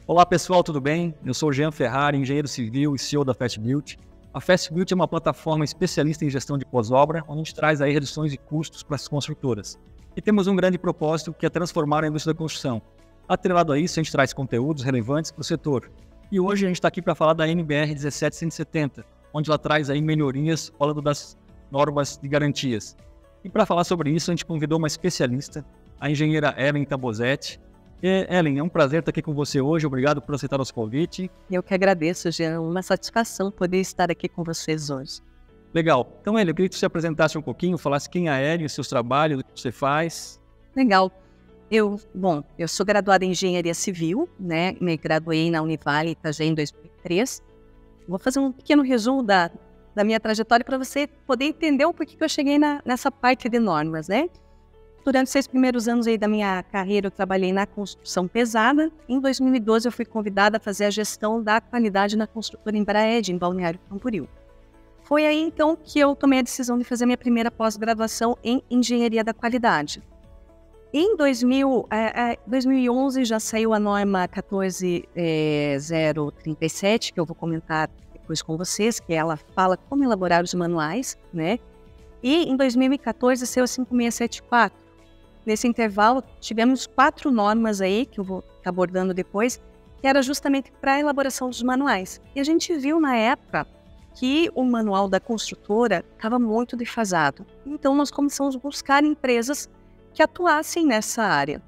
Olá pessoal, tudo bem? Eu sou o Jean Ferrari, engenheiro civil e CEO da FastBuilt. A FastBuilt é uma plataforma especialista em gestão de pós-obra, onde a gente traz aí reduções de custos para as construtoras. E temos um grande propósito, que é transformar a indústria da construção. Atrelado a isso, a gente traz conteúdos relevantes para o setor. E hoje a gente está aqui para falar da NBR 17170, onde ela traz aí melhorias falando das normas de garantias. E para falar sobre isso, a gente convidou uma especialista, a engenheira Ellen Tabosetti. Ellen, é um prazer estar aqui com você hoje. Obrigado por aceitar nosso convite. Eu que agradeço, Jean. Uma satisfação poder estar aqui com vocês hoje. Legal. Então, Ellen, eu queria que você apresentasse um pouquinho, falasse quem é a Ellen, os seus trabalhos, o que você faz. Legal. Eu sou graduada em Engenharia Civil, né? Me graduei na Univale Itajaí em 2003. Vou fazer um pequeno resumo da minha trajetória para você poder entender o porquê que eu cheguei nessa parte de normas, né? Durante os 6 primeiros anos aí da minha carreira, eu trabalhei na construção pesada. Em 2012, eu fui convidada a fazer a gestão da qualidade na construtora Embraed, em Balneário Camboriú. Foi aí, então, que eu tomei a decisão de fazer minha primeira pós-graduação em Engenharia da Qualidade. Em 2011, já saiu a norma 14037, que eu vou comentar depois com vocês, que ela fala como elaborar os manuais, né? E em 2014, saiu a 5674. Nesse intervalo, tivemos 4 normas aí, que eu vou estar abordando depois, que era justamente para a elaboração dos manuais. E a gente viu na época que o manual da construtora estava muito defasado. Então, nós começamos a buscar empresas que atuassem nessa área.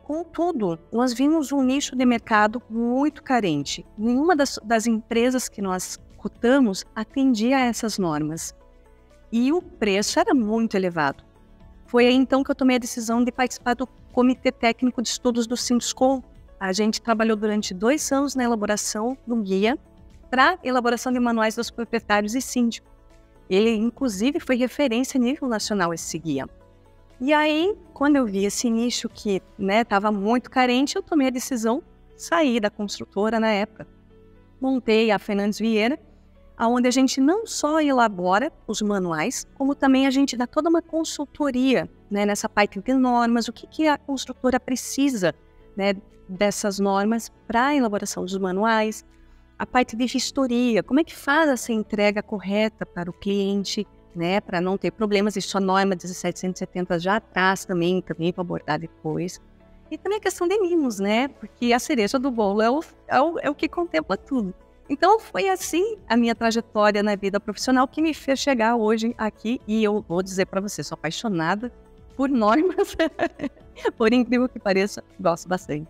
Contudo, nós vimos um nicho de mercado muito carente. Nenhuma das empresas que nós cotamos atendia a essas normas. E o preço era muito elevado. Foi aí então que eu tomei a decisão de participar do Comitê Técnico de Estudos do Sinduscom. A gente trabalhou durante 2 anos na elaboração do guia para elaboração de manuais dos proprietários e síndicos. Ele, inclusive, foi referência a nível nacional, esse guia. E aí, quando eu vi esse nicho que estava muito carente, eu tomei a decisão de sair da construtora na época. Montei a Fernandes Vieira, onde a gente não só elabora os manuais, como também a gente dá toda uma consultoria, nessa parte de normas, o que a construtora precisa, dessas normas para a elaboração dos manuais, a parte de vistoria, como é que faz essa entrega correta para o cliente, para não ter problemas. Isso a norma 17170 já traz também para abordar depois. E também a questão de mimos, porque a cereja do bolo é o que contempla tudo. Então, foi assim a minha trajetória na vida profissional que me fez chegar hoje aqui. E eu vou dizer para você, sou apaixonada por normas. Por incrível que pareça, gosto bastante.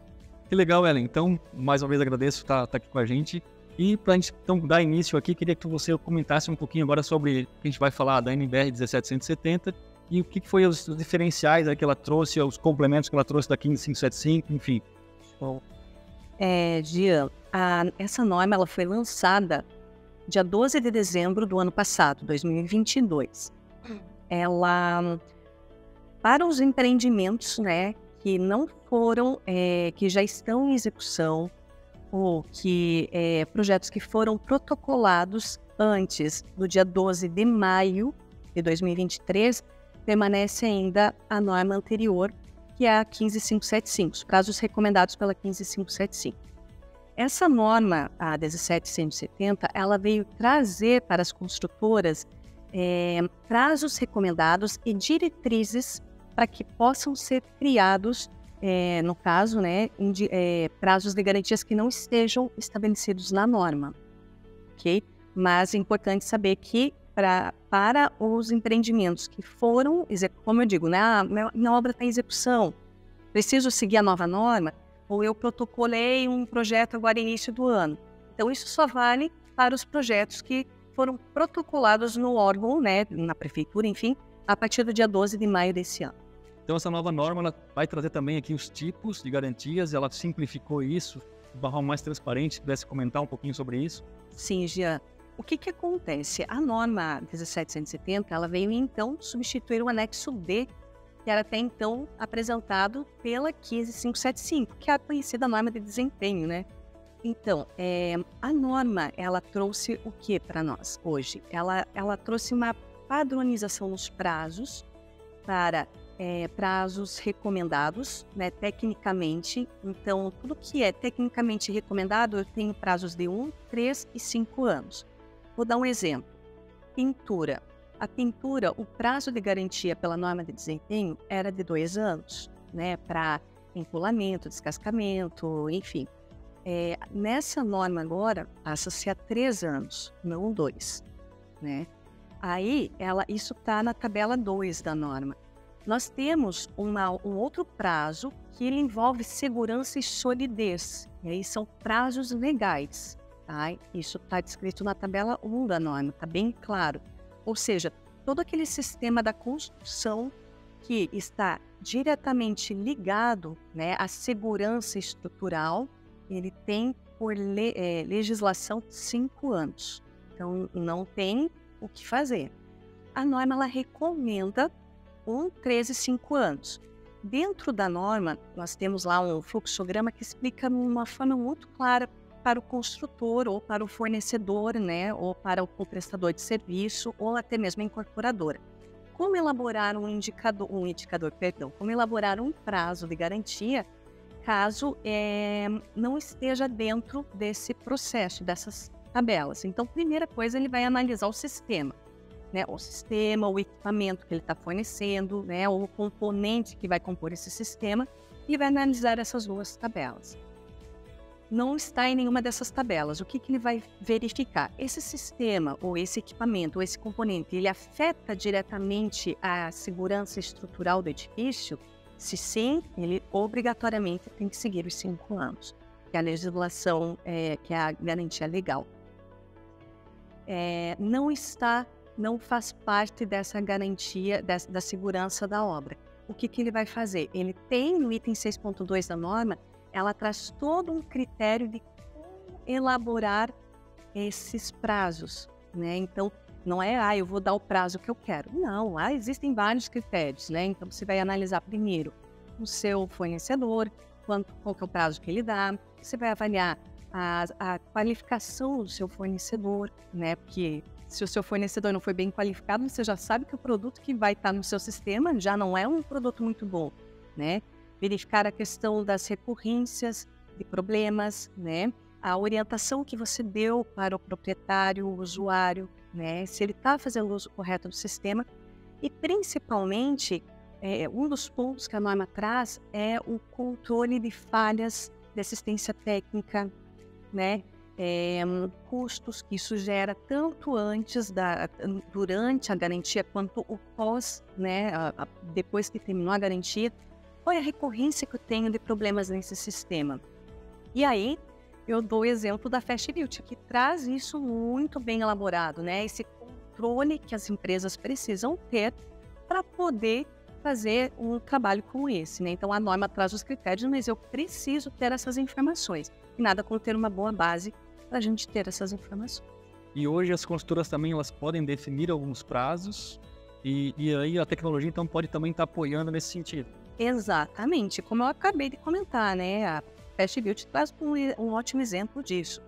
Que legal, Ellen. Então, mais uma vez agradeço por estar aqui com a gente. E para a gente então, dar início aqui, queria que você comentasse um pouquinho agora sobre o que a gente vai falar da NBR 17170 e o que foi os diferenciais que ela trouxe, os complementos que ela trouxe da 15575, enfim. Gian, essa norma ela foi lançada dia 12 de dezembro do ano passado, 2022. Ela, para os empreendimentos, que não foram, que já estão em execução, ou que projetos que foram protocolados antes do dia 12 de maio de 2023, permanece ainda a norma anterior, que é a 15575, os prazos recomendados pela 15575. Essa norma, a 17170, ela veio trazer para as construtoras prazos recomendados e diretrizes para que possam ser criados, no caso, prazos de garantias que não estejam estabelecidos na norma, ok? Mas é importante saber que para os empreendimentos que foram, como eu digo, minha obra está em execução, preciso seguir a nova norma, ou eu protocolei um projeto agora início do ano. Então, isso só vale para os projetos que foram protocolados no órgão, na prefeitura, enfim, a partir do dia 12 de maio desse ano. Então, essa nova norma ela vai trazer também aqui os tipos de garantias, ela simplificou isso, de uma forma mais transparente. Se pudesse comentar um pouquinho sobre isso. Sim, Jean. O que acontece? A norma 17170, ela veio então substituir o anexo D, que era até então apresentado pela 15575, que é a conhecida norma de desempenho, Então, a norma, ela trouxe o que para nós hoje? Ela trouxe uma padronização nos prazos para prazos recomendados, né, tecnicamente. Então, tudo que é tecnicamente recomendado, eu tenho prazos de 1, 3 e 5 anos. Vou dar um exemplo. Pintura. A pintura, o prazo de garantia pela norma de desempenho era de 2 anos, né, para empolamento, descascamento, enfim. Nessa norma agora, passa-se a 3 anos, não 2, né? Aí, isso está na tabela 2 da norma. Nós temos um outro prazo que ele envolve segurança e solidez. E aí são prazos legais, tá? Isso está descrito na tabela 1 da norma, está bem claro. Ou seja, todo aquele sistema da construção que está diretamente ligado, né, à segurança estrutural, ele tem por legislação 5 anos. Então, não tem o que fazer. A norma ela recomenda 1, 3 e 5 anos. Dentro da norma, nós temos lá um fluxograma que explica de uma forma muito clara para o construtor ou para o fornecedor, né, ou para o prestador de serviço ou até mesmo a incorporadora. Como elaborar como elaborar um prazo de garantia caso não esteja dentro desse processo, dessas tabelas. Então, primeira coisa, ele vai analisar o sistema, né, o equipamento que ele está fornecendo, né, o componente que vai compor esse sistema, e vai analisar essas 2 tabelas. Não está em nenhuma dessas tabelas. O que ele vai verificar? Esse sistema, ou esse equipamento, ou esse componente, ele afeta diretamente a segurança estrutural do edifício? Se sim, ele obrigatoriamente tem que seguir os 5 anos, que é a legislação, que é a garantia legal. Não faz parte dessa garantia da segurança da obra. O que ele vai fazer? Ele tem no item 6.2 da norma, ela traz todo um critério de como elaborar esses prazos, né? Então, não é, eu vou dar o prazo que eu quero. Não, existem vários critérios, né? Então, você vai analisar primeiro o seu fornecedor, qual que é o prazo que ele dá. Você vai avaliar a qualificação do seu fornecedor, né? Porque se o seu fornecedor não foi bem qualificado, você já sabe que o produto que vai estar no seu sistema já não é um produto muito bom, né? Verificar a questão das recorrências de problemas, né? A orientação que você deu para o proprietário, o usuário, né? Se ele está fazendo o uso correto do sistema. E, principalmente, um dos pontos que a norma traz é o controle de falhas de assistência técnica, né? Custos que isso gera tanto durante a garantia quanto o pós, né? Depois que terminou a garantia. Qual é a recorrência que eu tenho de problemas nesse sistema? E aí, eu dou o exemplo da Fast Built, que traz isso muito bem elaborado, né? Esse controle que as empresas precisam ter para poder fazer um trabalho como esse, né? Então, a norma traz os critérios, mas eu preciso ter essas informações. E nada como ter uma boa base para a gente ter essas informações. E hoje as construtoras também elas podem definir alguns prazos e aí a tecnologia então pode também estar apoiando nesse sentido. Exatamente, como eu acabei de comentar, né? A Fast Built traz um ótimo exemplo disso.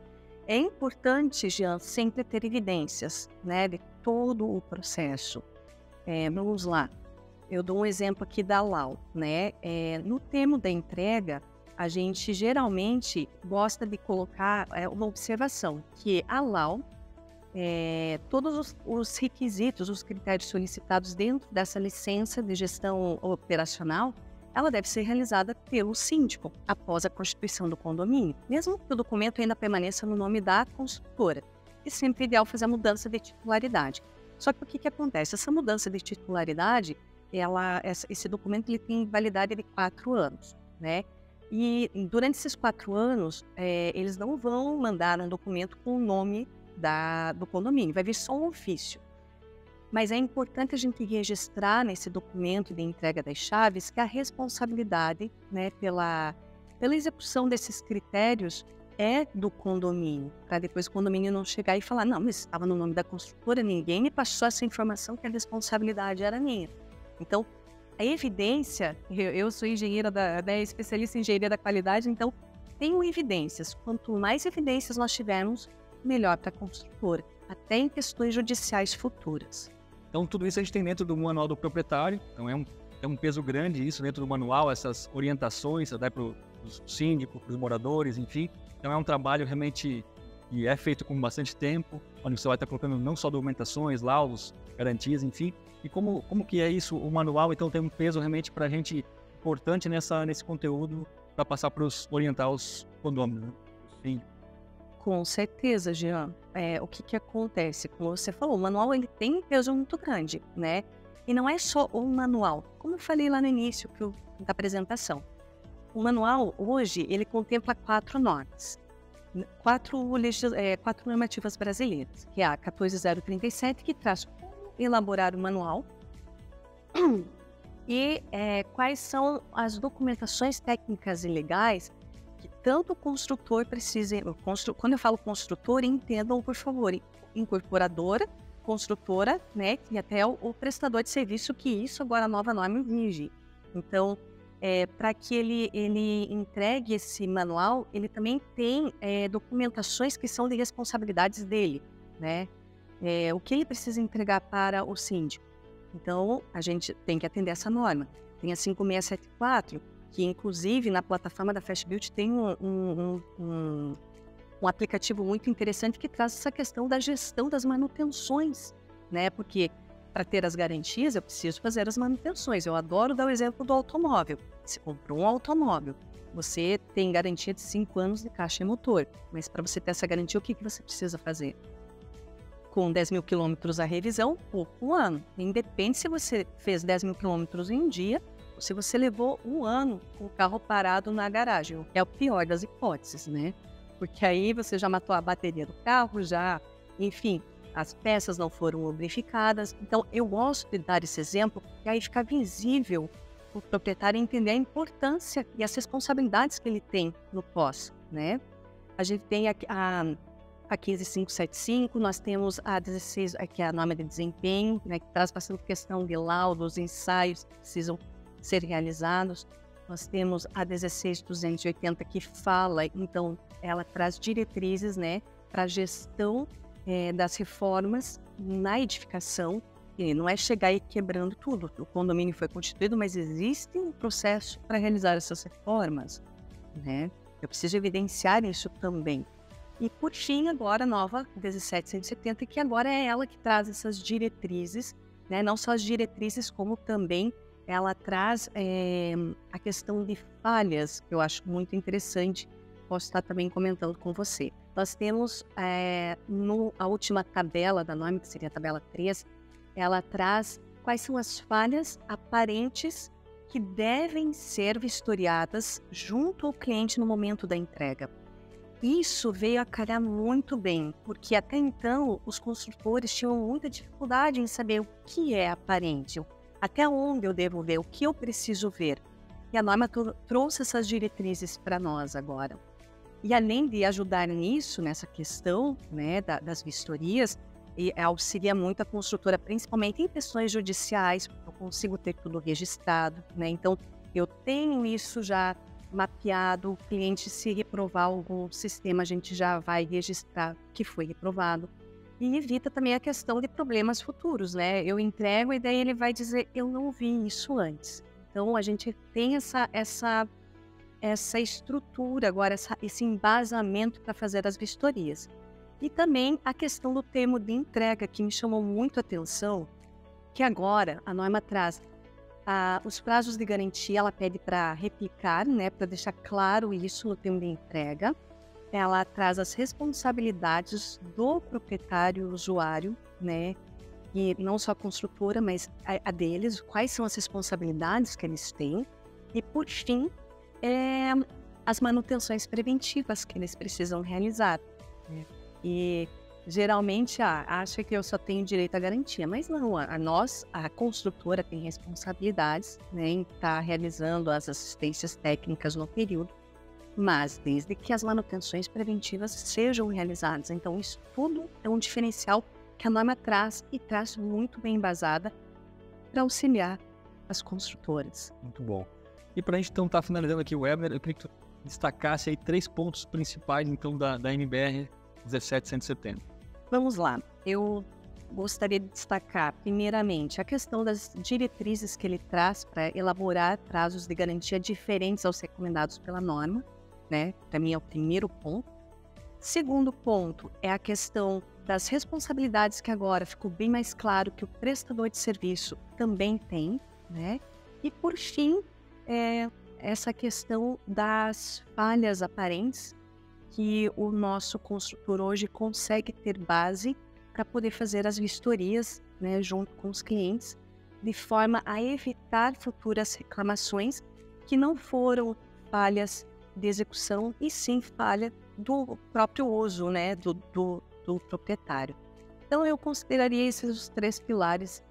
É importante, Jean, sempre ter evidências, né, de todo o processo. Vamos lá, eu dou um exemplo aqui da Lau, né? No termo da entrega, a gente geralmente gosta de colocar uma observação, que a Lau, todos os requisitos, os critérios solicitados dentro dessa licença de gestão operacional, ela deve ser realizada pelo síndico após a constituição do condomínio, mesmo que o documento ainda permaneça no nome da construtora. E sempre é ideal fazer a mudança de titularidade. Só que o que acontece? Essa mudança de titularidade, esse documento ele tem validade de 4 anos, né? E durante esses 4 anos, eles não vão mandar um documento com o nome do condomínio, vai vir só um ofício. Mas é importante a gente registrar nesse documento de entrega das chaves que a responsabilidade, né, pela execução desses critérios é do condomínio, para depois o condomínio não chegar e falar, não, mas estava no nome da construtora, ninguém me passou essa informação que a responsabilidade era minha. Então, a evidência, eu sou engenheira especialista em engenharia da qualidade, então tenho evidências. Quanto mais evidências nós tivermos, melhor para a construtora, até em questões judiciais futuras. Então, tudo isso a gente tem dentro do manual do proprietário. Então, tem um peso grande isso dentro do manual, essas orientações, até para o síndico, para os moradores, enfim. Então é um trabalho realmente que é feito com bastante tempo, onde você vai estar colocando não só documentações, laudos, garantias, enfim. E como que é isso? O manual, então, tem um peso realmente para a gente importante nesse conteúdo para passar para orientar os condôminos, né? Sim. Com certeza, Jean. O que acontece? Como você falou, o manual ele tem um peso muito grande, né? E não é só o manual. Como eu falei lá no início da apresentação, o manual, hoje, ele contempla 4 normas. 4 normativas brasileiras, que é a 14037, que traz como elaborar o manual e quais são as documentações técnicas e legais que tanto o construtor precisa. Quando eu falo construtor, entendam, por favor, incorporadora, construtora, né, e até o prestador de serviço, que isso agora a nova norma exige. Então, para que ele entregue esse manual, ele também tem documentações que são de responsabilidades dele, né? O que ele precisa entregar para o síndico. Então, a gente tem que atender essa norma. Tem a 5674, que inclusive na plataforma da FastBuilt tem um aplicativo muito interessante que traz essa questão da gestão das manutenções, né? Porque para ter as garantias, eu preciso fazer as manutenções. Eu adoro dar o exemplo do automóvel. Você comprou um automóvel, você tem garantia de 5 anos de caixa e motor. Mas para você ter essa garantia, o que você precisa fazer? Com 10 mil quilômetros a revisão, ou um ano. Independe se você fez 10 mil quilômetros em um dia, ou se você levou um ano com o carro parado na garagem. É o pior das hipóteses, né? Porque aí você já matou a bateria do carro, enfim, as peças não foram lubrificadas. Então, eu gosto de dar esse exemplo, porque aí fica visível o proprietário entender a importância e as responsabilidades que ele tem no pós, né? A gente tem a 15575, nós temos a 16, que é a norma de desempenho, né, que traz bastante questão de laudos, ensaios que precisam ser realizados. Nós temos a 16280, que fala, então, ela traz diretrizes, né, para a gestão das reformas na edificação. E não é chegar e quebrando tudo. O condomínio foi constituído, mas existe um processo para realizar essas reformas, né? Eu preciso evidenciar isso também. E, por fim, agora a nova 17170, que agora é ela que traz essas diretrizes, né? Não só as diretrizes, como também ela traz a questão de falhas, que eu acho muito interessante. Posso estar também comentando com você. Nós temos a última tabela da norma, que seria a tabela 3, ela traz quais são as falhas aparentes que devem ser vistoriadas junto ao cliente no momento da entrega. Isso veio a calhar muito bem, porque até então os construtores tinham muita dificuldade em saber o que é aparente, até onde eu devo ver, o que eu preciso ver. E a norma trouxe essas diretrizes para nós agora. E além de ajudar nisso, nessa questão, né, das vistorias, auxilia muito a construtora, principalmente em questões judiciais, eu consigo ter tudo registrado, né? Então, eu tenho isso já mapeado, o cliente, se reprovar algum sistema, a gente já vai registrar que foi reprovado. E evita também a questão de problemas futuros, né? Eu entrego e daí ele vai dizer, eu não vi isso antes. Então, a gente tem essa estrutura agora, esse embasamento para fazer as vistorias. E também a questão do termo de entrega, que me chamou muito a atenção, que agora a norma traz os prazos de garantia, ela pede para replicar, né, para deixar claro isso no termo de entrega. Ela traz as responsabilidades do proprietário usuário, né, e não só a construtora, mas a deles, quais são as responsabilidades que eles têm. E, por fim, as manutenções preventivas que eles precisam realizar. E geralmente acha que eu só tenho direito à garantia, mas não, a construtora tem responsabilidades, né, em estar realizando as assistências técnicas no período, mas desde que as manutenções preventivas sejam realizadas. Então isso tudo é um diferencial que a norma traz e traz muito bem embasada para auxiliar as construtoras. Muito bom. E para a gente então estar finalizando aqui o webinar, eu queria que tu destacasse aí 3 pontos principais então da NBR 17170. Vamos lá. Eu gostaria de destacar, primeiramente, a questão das diretrizes que ele traz para elaborar prazos de garantia diferentes aos recomendados pela norma, né? Para mim é o primeiro ponto. Segundo ponto é a questão das responsabilidades que agora ficou bem mais claro que o prestador de serviço também tem, né? E por fim, essa questão das falhas aparentes que o nosso construtor hoje consegue ter base para poder fazer as vistorias, né, junto com os clientes, de forma a evitar futuras reclamações que não foram falhas de execução e sim falha do próprio uso, né, do proprietário. Então eu consideraria esses os 3 pilares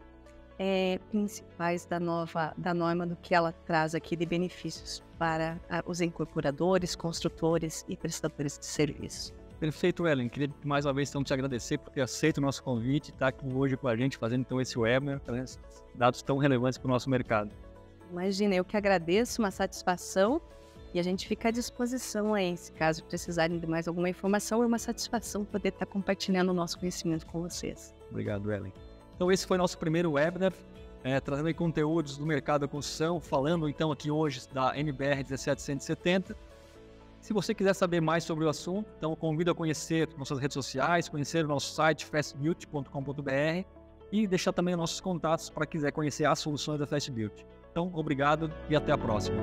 principais da norma, do que ela traz aqui de benefícios para os incorporadores, construtores e prestadores de serviço. Perfeito, Ellen. Queria mais uma vez então te agradecer por ter aceito o nosso convite e estar aqui hoje com a gente fazendo então esse webinar, dados tão relevantes para o nosso mercado. Imagina, eu que agradeço, uma satisfação, e a gente fica à disposição aí, se caso precisarem de mais alguma informação, é uma satisfação poder estar compartilhando o nosso conhecimento com vocês. Obrigado, Ellen. Então esse foi nosso primeiro webinar, trazendo aí conteúdos do mercado da construção, falando então aqui hoje da NBR 17170. Se você quiser saber mais sobre o assunto, então eu convido a conhecer nossas redes sociais, conhecer o nosso site fastbuilt.com.br e deixar também nossos contatos para quiser conhecer as soluções da FastBuilt. Então, obrigado e até a próxima.